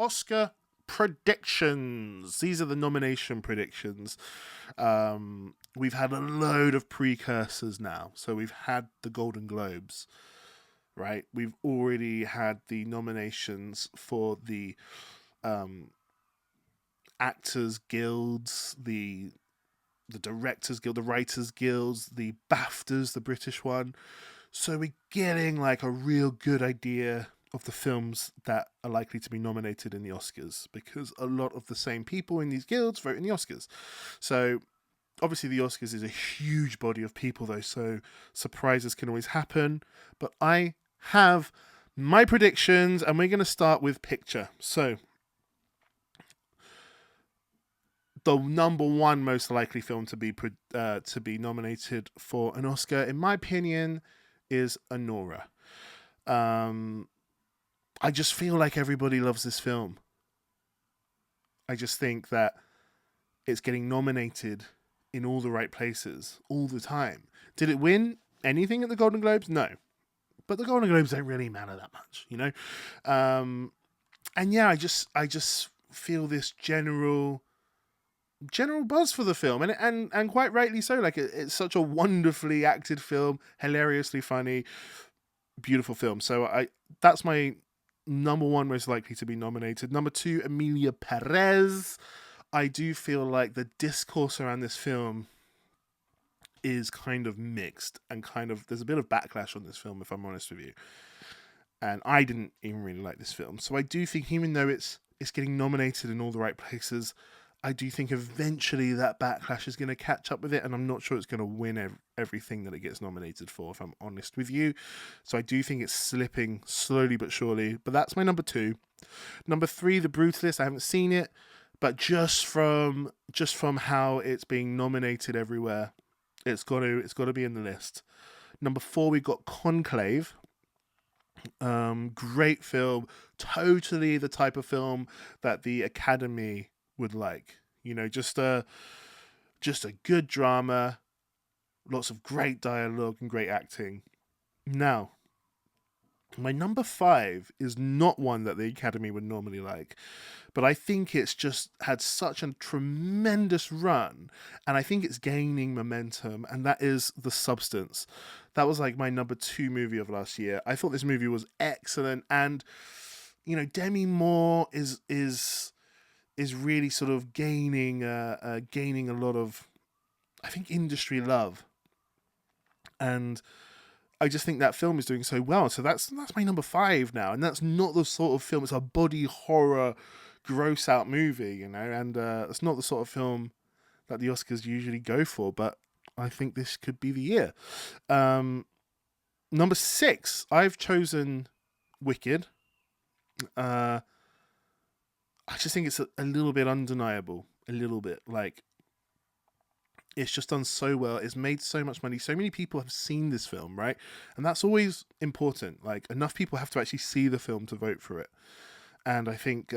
Oscar predictions. These are the nomination predictions. We've had a load of precursors now. So we've had the Golden Globes, right? We've already had the nominations for the actors guilds, the directors guild, the writers guilds, the BAFTAs, the British one. So we're getting like a real good idea of the films that are likely to be nominated in the Oscars, because a lot of the same people in these guilds vote in the Oscars. So obviously the Oscars is a huge body of people though, so surprises can always happen. But I have my predictions, and we're going to start with picture. So the number one most likely film to be nominated for an Oscar, in my opinion, is Anora. I just feel like everybody loves this film. I just think that it's getting nominated in all the right places all the time. Did it win anything at the Golden Globes? No. But the Golden Globes don't really matter that much, you know? And yeah, I just feel this general buzz for the film, and quite rightly so. Like it's such a wonderfully acted film, hilariously funny, beautiful film. So that's my number one most likely to be nominated. Number two, Emilia Perez. I do feel like the discourse around this film is kind of mixed, and kind of there's a bit of backlash on this film, if I'm honest with you. And I didn't even really like this film. So I do think, even though it's getting nominated in all the right places, I do think eventually that backlash is going to catch up with it, and I'm not sure it's going to win everything that it gets nominated for, if I'm honest with you. So I do think it's slipping slowly but surely. But that's my number two. Number three, The Brutalist. I haven't seen it, but just from how it's being nominated everywhere, it's got to be in the list. Number four, we got Conclave. Great film, totally the type of film that the Academy would like. You know, just a good drama, lots of great dialogue and great acting. Now, my number five is not one that the Academy would normally like, but I think it's just had such a tremendous run, and I think it's gaining momentum, and that is The Substance. That was like my number two movie of last year. I thought this movie was excellent, and you know, Demi Moore is really sort of gaining a lot of, I think, industry love, and I just think that film is doing so well. So that's my number five now, and that's not the sort of film. It's a body horror, gross out movie, you know, and it's not the sort of film that the Oscars usually go for. But I think this could be the year. Number six, I've chosen Wicked. I just think it's a little bit undeniable. A little bit. Like, it's just done so well. It's made so much money. So many people have seen this film, right? And that's always important. Like, enough people have to actually see the film to vote for it. And I think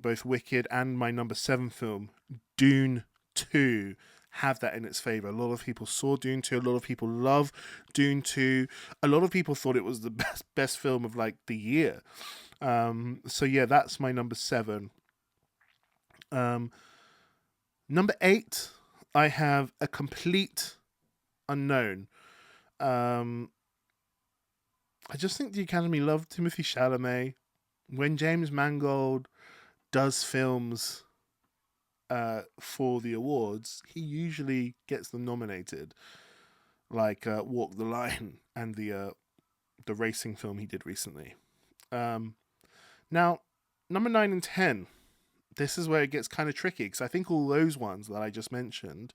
both Wicked and my number seven film, Dune 2, have that in its favor. A lot of people saw Dune 2. A lot of people love Dune 2. A lot of people thought it was the best film of like the year. So yeah, that's my number seven. Number eight, I have A Complete Unknown. I just think the Academy loved Timothée Chalamet. When James Mangold does films for the awards, he usually gets them nominated, like Walk the Line and the racing film he did recently. Now, number 9 and 10, this is where it gets kind of tricky, because I think all those ones that I just mentioned,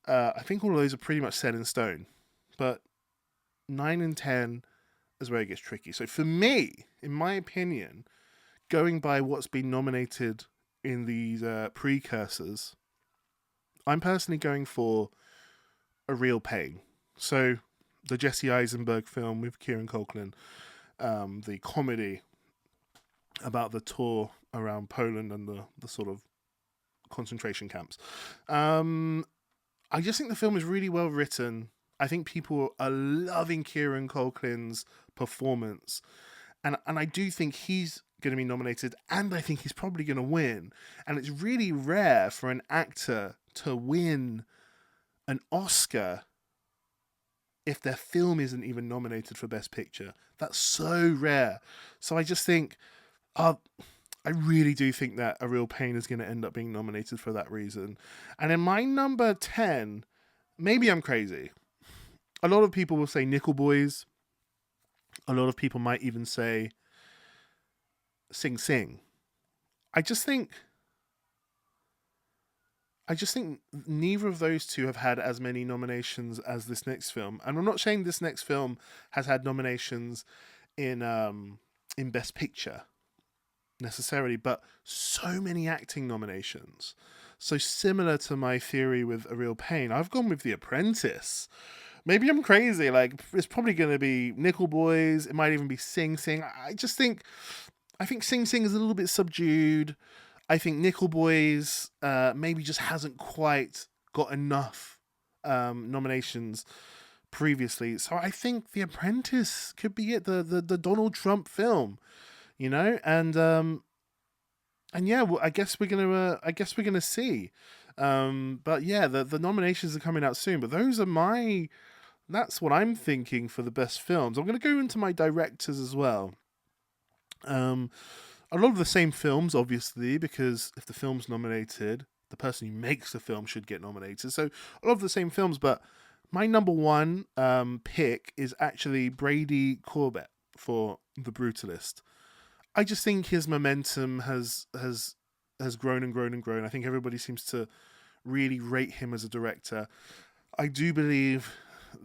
I think all those are pretty much set in stone. But 9 and 10 is where it gets tricky. So for me, in my opinion, going by what's been nominated in these precursors, I'm personally going for A Real Pain. So the Jesse Eisenberg film with Kieran Culkin, the comedy about the tour around Poland and the sort of concentration camps. I just think the film is really well written. I think people are loving Kieran Culkin's performance, and I do think he's going to be nominated, and I think he's probably going to win. And it's really rare for an actor to win an Oscar if their film isn't even nominated for Best Picture. That's so rare. So I just think, I really do think that A Real Pain is going to end up being nominated for that reason. And in my number 10, maybe I'm crazy. A lot of people will say Nickel Boys. A lot of people might even say Sing Sing. I just think neither of those two have had as many nominations as this next film. And I'm not saying this next film has had nominations in Best Picture necessarily, but so many acting nominations. So similar to my theory with A Real Pain, I've gone with The Apprentice. Maybe I'm crazy. Like, it's probably going to be Nickel Boys. It might even be Sing Sing. I think Sing Sing is a little bit subdued. I think Nickel Boys maybe just hasn't quite got enough nominations previously. So I think The Apprentice could be it, the Donald Trump film, you know, and yeah, well, I guess we're gonna see. But yeah, the nominations are coming out soon. But that's what I'm thinking for the best films. I'm gonna go into my directors as well. A lot of the same films, obviously, because if the film's nominated, the person who makes the film should get nominated. So a lot of the same films, but my number one pick is actually Brady Corbett for The Brutalist. I just think his momentum has grown and grown and grown. I think everybody seems to really rate him as a director. I do believe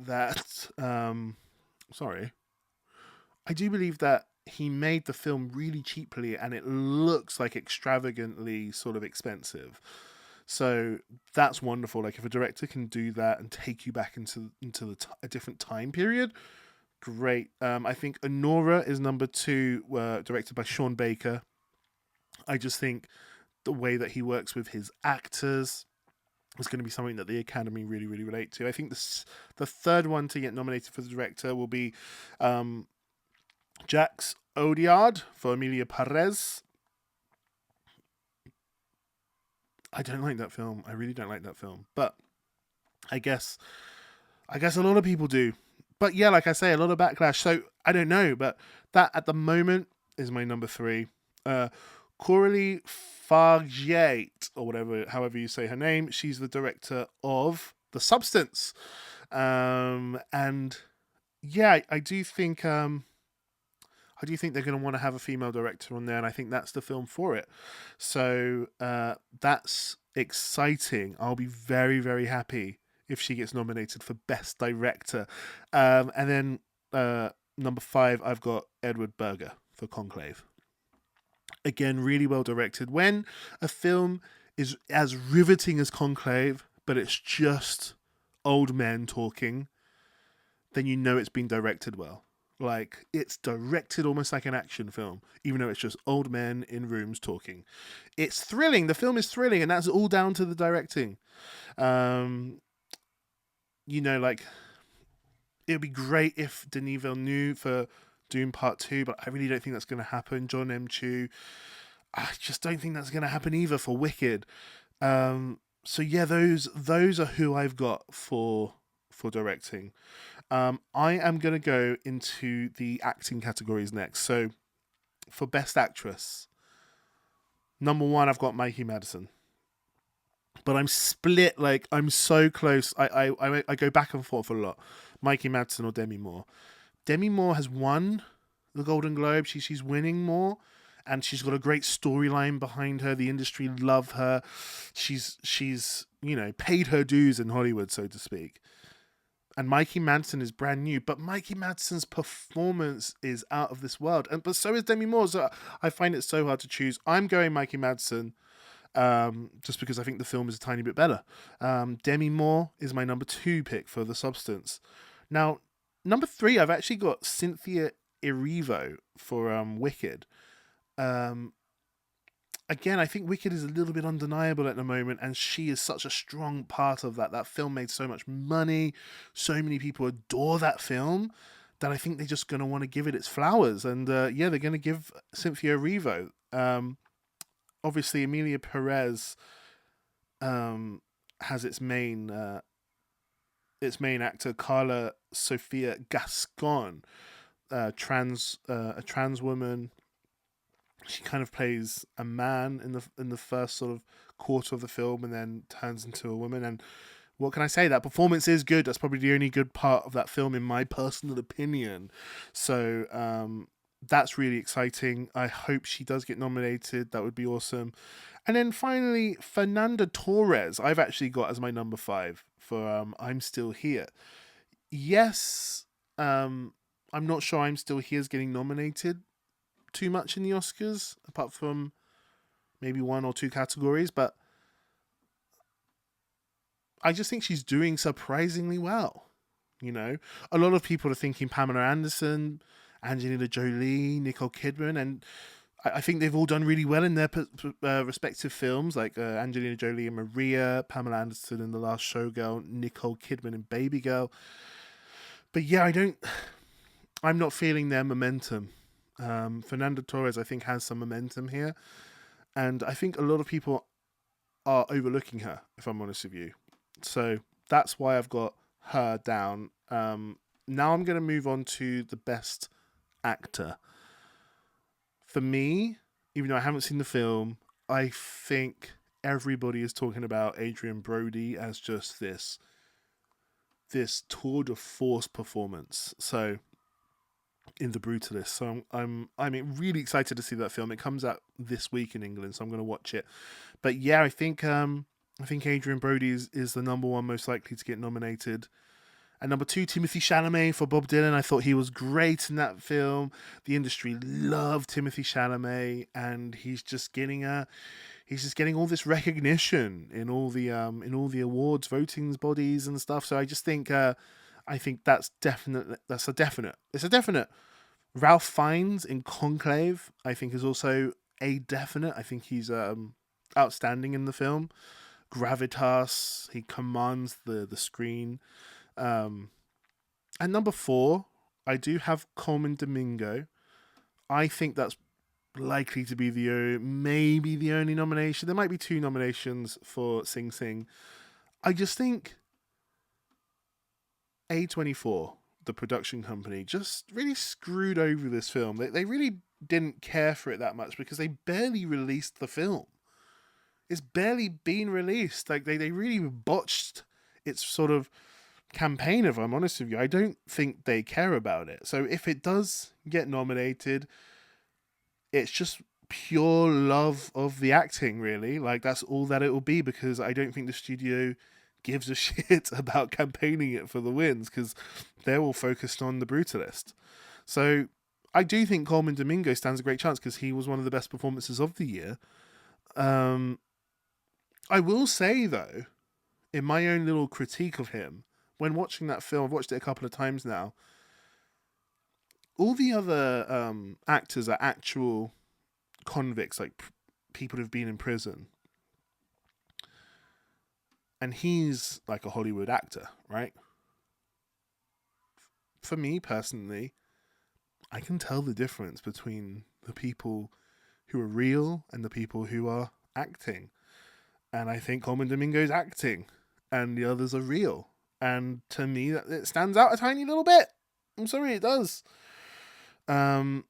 that he made the film really cheaply, and it looks like extravagantly sort of expensive. So that's wonderful. Like, if a director can do that and take you back into a different time period, great. I think Honora is number 2, directed by Sean Baker. I just think the way that he works with his actors is going to be something that the Academy really, really relate to. I think the third one to get nominated for the director will be Jacques Audiard for Emilia Perez. I don't like that film. I really don't like that film. But I guess a lot of people do. But yeah, like I say, a lot of backlash. So I don't know, but that at the moment is my number 3. Coralie Fargiate, or however you say her name. She's the director of The Substance. And yeah, I do think they're going to want to have a female director on there, and I think that's the film for it. So that's exciting. I'll be very, very happy if she gets nominated for Best Director. And then number 5, I've got Edward Berger for Conclave. Again, really well directed. When a film is as riveting as Conclave, but it's just old men talking, then you know it's been directed well. Like, it's directed almost like an action film, even though it's just old men in rooms talking. It's thrilling. The film is thrilling, and that's all down to the directing. Like, it would be great if Denis Villeneuve for Dune Part 2, but I really don't think that's going to happen. John M. Chu, I just don't think that's going to happen either for Wicked. So yeah, those are who I've got for directing. I am going to go into the acting categories next. So for Best Actress, number 1, I've got Mikey Madison. But I'm split. Like, I'm so close. I go back and forth a lot. Mikey Madsen or Demi Moore. Demi Moore has won the Golden Globe. She's winning more, and she's got a great storyline behind her. The industry love her. She's paid her dues in Hollywood, so to speak. And Mikey Madsen is brand new, but Mikey Madsen's performance is out of this world. But so is Demi Moore. So I find it so hard to choose. I'm going Mikey Madsen. Just because I think the film is a tiny bit better. Demi Moore is my number 2 pick for The Substance. Now, number 3, I've actually got Cynthia Erivo for Wicked. Again, I think Wicked is a little bit undeniable at the moment, and she is such a strong part of that. That film made so much money. So many people adore that film that I think they're just going to want to give it its flowers. And yeah, they're going to give Cynthia Erivo. Obviously, Emilia Perez has its main actor, Carla Sofia Gascon, a trans woman. She kind of plays a man in the first sort of quarter of the film, and then turns into a woman. And what can I say? That performance is good. That's probably the only good part of that film, in my personal opinion. So that's really exciting. I hope she does get nominated. That would be awesome. And then finally, Fernanda Torres, I've actually got as my number 5 for I'm Still Here. Yes, I'm not sure I'm Still Here is getting nominated too much in the Oscars, apart from maybe 1 or 2 categories, but I just think she's doing surprisingly well. You know, a lot of people are thinking Pamela Anderson, Angelina Jolie, Nicole Kidman, and I think they've all done really well in their respective films, like Angelina Jolie in Maria, Pamela Anderson in The Last Showgirl, Nicole Kidman in Baby Girl. But yeah, I'm not feeling their momentum. Fernanda Torres, I think, has some momentum here, and I think a lot of people are overlooking her, if I'm honest with you. So that's why I've got her down. Now I'm going to move on to the best actor. For me, even though I haven't seen the film, I think everybody is talking about Adrian Brody as just this tour de force performance. So in The Brutalist. So I'm really excited to see that film. It comes out this week in England, so I'm going to watch it. But yeah, I think Adrian Brody is the number 1 most likely to get nominated. And number 2, Timothée Chalamet for Bob Dylan. I thought he was great in that film. The industry loved Timothée Chalamet, and he's just getting all this recognition in all the awards voting bodies and stuff. So I just think that's a definite. Ralph Fiennes in Conclave, I think, is also a definite. I think he's outstanding in the film. Gravitas, he commands the screen. And number 4, I do have Coleman Domingo. I think that's likely to be maybe the only nomination. There might be 2 nominations for Sing Sing. I just think A24, the production company, just really screwed over this film. They really didn't care for it that much because they barely released the film. It's barely been released. Like they really botched its sort of campaign, if I'm honest with you. I don't think they care about it. So if it does get nominated, it's just pure love of the acting, really. Like, that's all that it will be, because I don't think the studio gives a shit about campaigning it for the wins, because they're all focused on The Brutalist. So I do think Coleman Domingo stands a great chance, because he was one of the best performances of the year. I will say, though, in my own little critique of him, when watching that film, I've watched it a couple of times now, all the other actors are actual convicts, like people who've been in prison. And he's like a Hollywood actor, right? For me, personally, I can tell the difference between the people who are real and the people who are acting. And I think Coleman Domingo's acting, and the others are real. And to me, it stands out a tiny little bit. I'm sorry, it does. But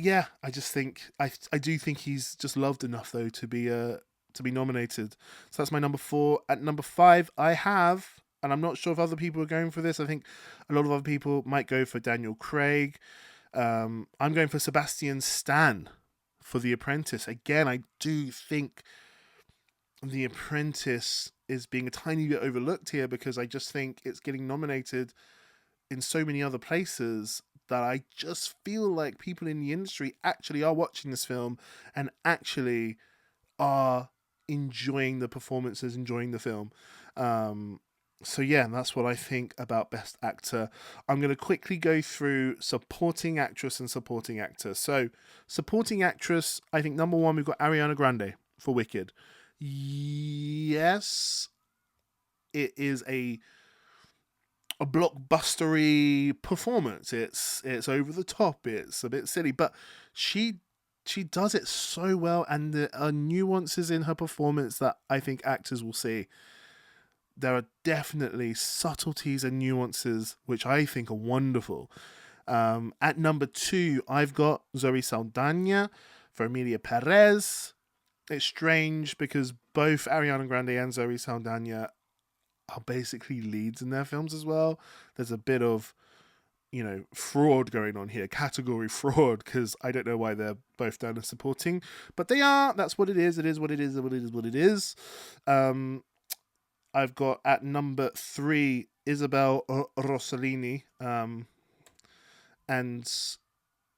yeah, I just think I do think he's just loved enough, though, to be nominated. So that's my number 4. At number 5, I have, and I'm not sure if other people are going for this. I think a lot of other people might go for Daniel Craig. I'm going for Sebastian Stan for The Apprentice. Again, I do think The Apprentice is being a tiny bit overlooked here, because I just think it's getting nominated in so many other places that I just feel like people in the industry actually are watching this film and actually are enjoying the performances, enjoying the film. So yeah, that's what I think about Best Actor. I'm going to quickly go through Supporting Actress and Supporting Actor. So Supporting Actress, I think number 1, we've got Ariana Grande for Wicked. Yes, it is a a blockbustery performance. It's over the top. It's a bit silly, but she she does it so well, and there are nuances in her performance that I think actors will see. There are definitely subtleties and nuances which I think are wonderful. At number two, I've got Zoe Saldana for Emilia Perez. It's strange because both Ariana Grande and Zoe Saldana are basically leads in their films as well. There's a bit of, fraud going on here, category fraud, because I don't know why they're both down as supporting, but they are. That's what it is. It is what it is. What it is. What it is. I've got at number three Isabel Rossellini, and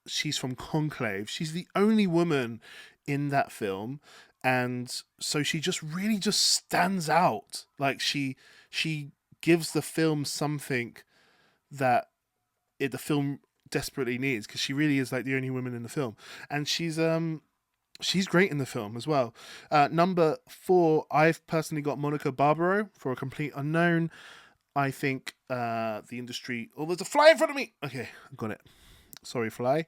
she's from Conclave. She's the only woman in that film, and so she just really just stands out. Like she gives the film something that the film desperately needs, because she really is like the only woman in the film, and she's great in the film as well. Number four, I've personally got Monica Barbaro for A Complete Unknown. I think the industry. Oh, there's a fly in front of me. Okay, got it. Sorry, fly.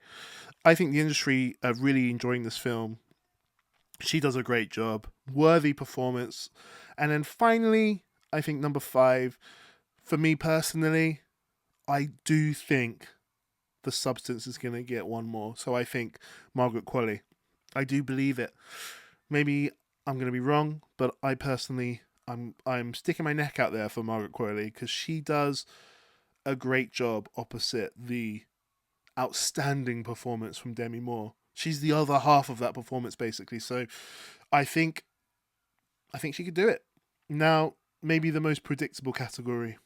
I think the industry are really enjoying this film. She does a great job. Worthy performance. And then finally, I think number five, for me personally, I do think The Substance is going to get one more. So I think Margaret Qualley. I do believe it. Maybe I'm going to be wrong, but I personally, I'm sticking my neck out there for Margaret Qualley, because she does a great job opposite the outstanding performance from Demi Moore. She's the other half of that performance, basically. So I think she could do it. Now, maybe the most predictable category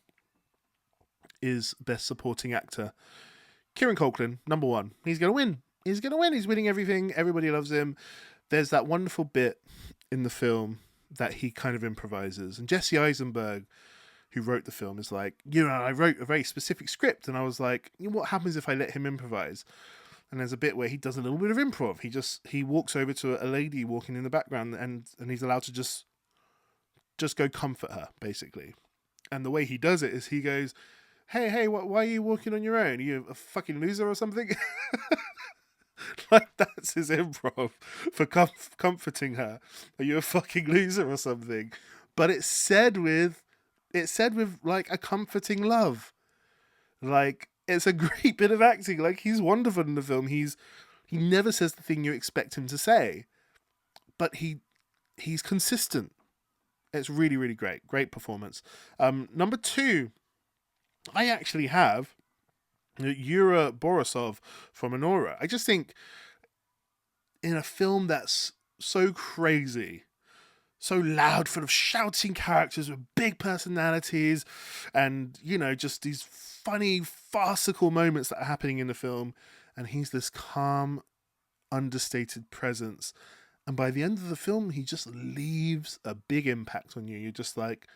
is Best Supporting Actor. Kieran Culkin, number one. He's going to win. He's going to win. He's winning everything. Everybody loves him. There's that wonderful bit in the film that he kind of improvises. And Jesse Eisenberg, who wrote the film, is like, I wrote a very specific script. And I was like, what happens if I let him improvise? And there's a bit where he does a little bit of improv. He walks over to a lady walking in the background, and he's allowed to just go comfort her, basically. And the way he does it is he goes, hey, why are you walking on your own? Are you a fucking loser or something? Like, that's his improv for comforting her. Are you a fucking loser or something? But it's said with like a comforting love. Like, it's a great bit of acting. Like, he's wonderful in the film. He never says the thing you expect him to say, but he's consistent. It's really, really great. Great performance. Number two, I actually have Yura Borisov from Anora. I just think in a film that's so crazy, so loud, full of shouting characters with big personalities, and, just these funny, farcical moments that are happening in the film, and he's this calm, understated presence. And by the end of the film, he just leaves a big impact on you. You're just like,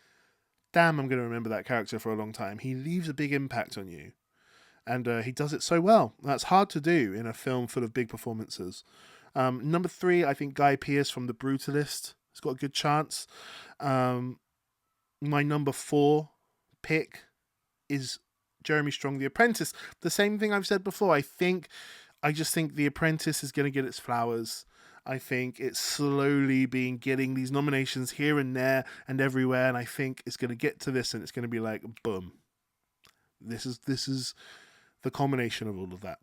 damn, I'm going to remember that character for a long time. He leaves a big impact on you. And he does it so well. That's hard to do in a film full of big performances. Number three, I think Guy Pearce from The Brutalist has got a good chance. My number four pick is Jeremy Strong, The Apprentice. The same thing I've said before. I just think The Apprentice is going to get its flowers. I think it's slowly getting these nominations here and there and everywhere, and I think it's going to get to this, and it's going to be like, boom. This is the combination of all of that.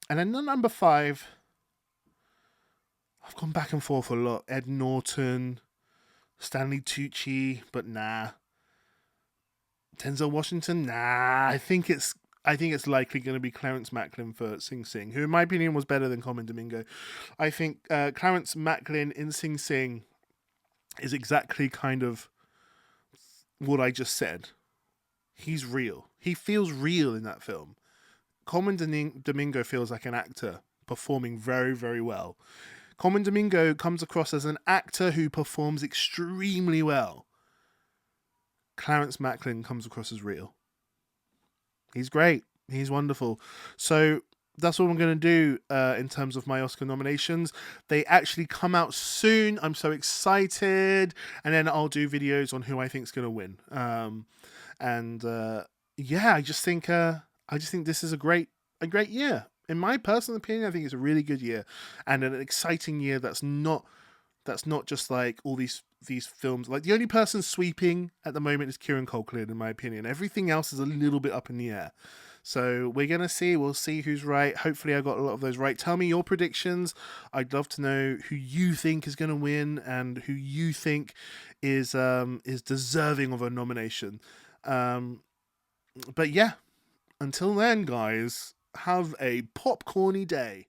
And then number five, I've gone back and forth a lot. Ed Norton, Stanley Tucci, but nah. Denzel Washington, nah. I think it's likely going to be Clarence Macklin for Sing Sing, who in my opinion was better than Common Domingo. I think Clarence Macklin in Sing Sing is exactly kind of what I just said. He's real. He feels real in that film. Common Domingo feels like an actor performing very, very well. Common Domingo comes across as an actor who performs extremely well. Clarence Macklin comes across as real. He's great. He's wonderful. So that's what I'm going to do in terms of my Oscar nominations. They actually come out soon. I'm so excited. And then I'll do videos on who I think is going to win. yeah, I just think this is a great year. In my personal opinion, I think it's a really good year and an exciting year that's not just like all these films. Like the only person sweeping at the moment is Kieran Culkin, in my opinion. Everything else is a little bit up in the air. So we're gonna see. We'll see who's right. Hopefully, I got a lot of those right. Tell me your predictions. I'd love to know who you think is gonna win and who you think is deserving of a nomination. Um, but yeah, until then, guys, have a popcorny day.